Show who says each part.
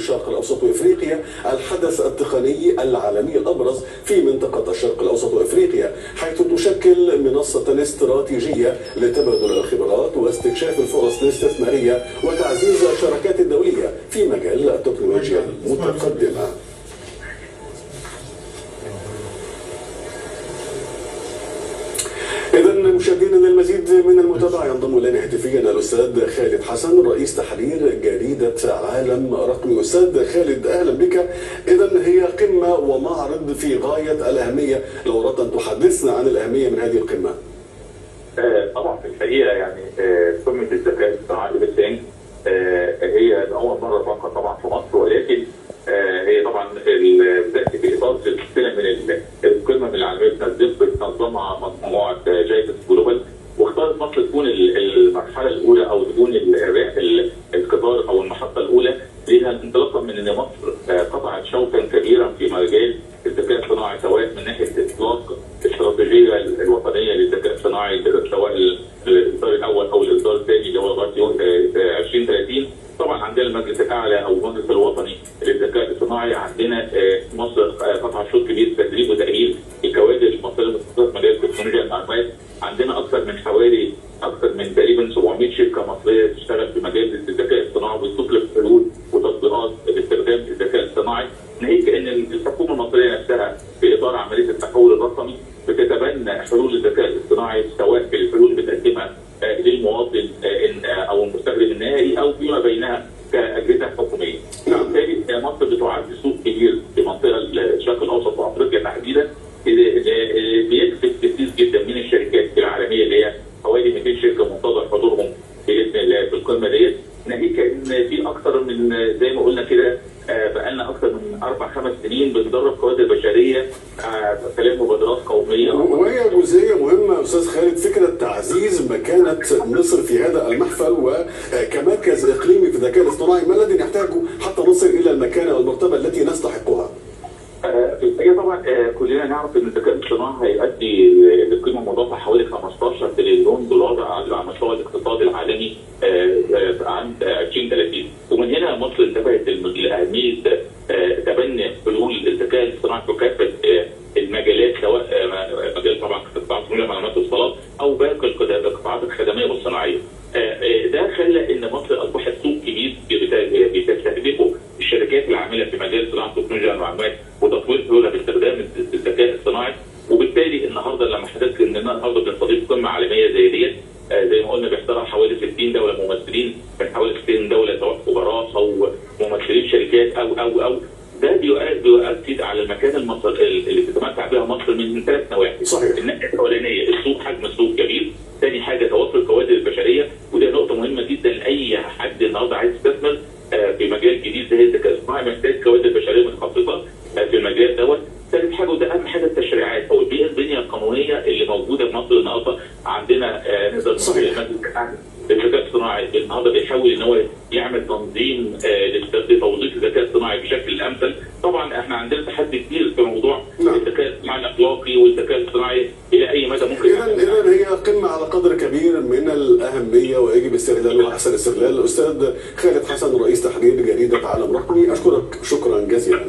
Speaker 1: الشرق الأوسط وإفريقيا الحدث التقني العالمي الأبرز في منطقة الشرق الأوسط وإفريقيا، حيث تشكل منصة استراتيجية لتبادل الخبرات واستكشاف الفرص الاستثمارية وتعزيز الشراكات الدولية في مجال التكنولوجيا المتقدمة. إذا مشاهدينا للمزيد من المتابعة ينضم إلينا هاتفيا الأستاذ خالد حسن رئيس تحرير جريدة عالم رقمي. أستاذ خالد أهلا بك. إذا هي قمة ومعرض في غاية الأهمية، لو أردت أن تحدثنا عن الأهمية من هذه القمة.
Speaker 2: طبعا في الحقيقة يعني قمة الذكاء الاصطناعي بالتالي هي أول مرة تقع طبعا في مصر، ولكن هي طبعا بتاتي في اطار سلسله من القمم العالميه بتنظمها مجموعه جائزه جلوبال، واختارت مصر تكون المرحله الاولى او تكون القطار او المحطه الاولى لها، انطلاقا من ان مصر قطعت شوطا كبيرا في مجال الذكاء الصناعي، سواء من ناحيه اطلاق الاستراتيجيه الوطنيه للذكاء الصناعي سواء الاصدار الاول او الاصدار الثاني اللي هو لغايه 2030. طبعا عندنا المجلس الاعلى او المجلس الوطني للذكاء الصناعي، عندنا مصر قطع شوط كبير تدريب وتاهيل الكوادر المصريه المتخصصه في مجال تكنولوجيا المعلومات. عندنا اكثر من تقريبا 700 شركه مصريه تشتغل في مجال الذكاء الصناعي وتطلق حلول وتطبيقات لاستخدام الذكاء الصناعي، ناهيك ان الحكومه المصريه نفسها في اطار عمليه التحول الرقمي بتتبنى حلول الذكاء الاصطناعي، سواء في الحلول بتقدمها للمواطن او المستخدم النهائي او فيما بينها كاجهزه حكوميه. وبالتالي مصر بتعد سوق كبير في منطقه الشرق الاوسط وافريقيا تحديدا، بيكسب كثير جدا من الشركات العالميه اللي هي حوالي 200 شركه منتظر حضورهم باذن الله في القمه ديت، ناهيك ان في اكثر من زي ما قلنا كده بقالنا اكثر من 4-5 سنين بندرب كوادر بشريه خلال مبادرات قوميه.
Speaker 1: وهي جزئيه مهمه استاذ خالد، فكره تعزيز مكانه مصر في هذا المحفل وكمركز اقليمي في الذكاء الاصطناعي، ما الذي نحتاجه حتى نصل الى المكانه والمرتبه التي نستحقها؟
Speaker 2: في الحقيقه طبعا كلنا نعرف ان الذكاء الاصطناعي هيؤدي لقيمه مضافه حوالي 15 تريليون دولار على مستوى الاقتصاد العالمي عام 2030، ومن هنا مصر انتبهت لاهميه تبني حلول الذكاء الاصطناعي في كافه المجالات، سواء مجال طبعا قطاع تكنولوجيا المعلومات والاتصالات او باقي القطاعات الخدميه والصناعيه. ده خلى ان مصر اصبحت سوق كبير بتستهدفه الشركات العامله في مجال صناعه تكنولوجيا المعلومات وتطوير حلولها باستخدام الذكاء الصناعي. وبالتالي النهارده لما حدثت ان النهارده بنستضيف قمه عالميه زي ديت، زي ما قلنا بيحضرها حوالي 60 دوله ممثلين من حوالي 60 دوله، سواء خبراء او ممثلين شركات او ده بيؤكد على المكان اللي تتمتع بها مصر من 3 نواحي.
Speaker 1: صحيح.
Speaker 2: الناحيه الاولانيه السوق، حجم السوق كبير. ثاني حاجه توفر الكوادر البشريه، وده نقطه مهمه جدا لاي حد النهارده عايز يستثمر في مجال جديد زي الذكاء الاصطناعي، محتاج كوادر بشريه متخصصه في المجال دوت. ثالث حاجه وده اهم حاجه التشريعات او البنيه القانونيه اللي موجوده في مصر النهارده. عندنا نقدر نقول الذكاء الصناعي النهارده بيحاول ان هو يعمل تنظيم لتوظيف الذكاء الصناعي بشكل امثل. طبعا احنا عندنا تحدي كبير في موضوع الذكاء الصناعي الاخلاقي والذكاء الصناعي الى اي مدى ممكن.
Speaker 1: اذا هي قمه على قدر كبير من الاهميه ويجب استغلالها احسن استغلال. الاستاذ خالد حسن رئيس تحرير جريده عالم رقمي، اشكرك شكرا جزيلا.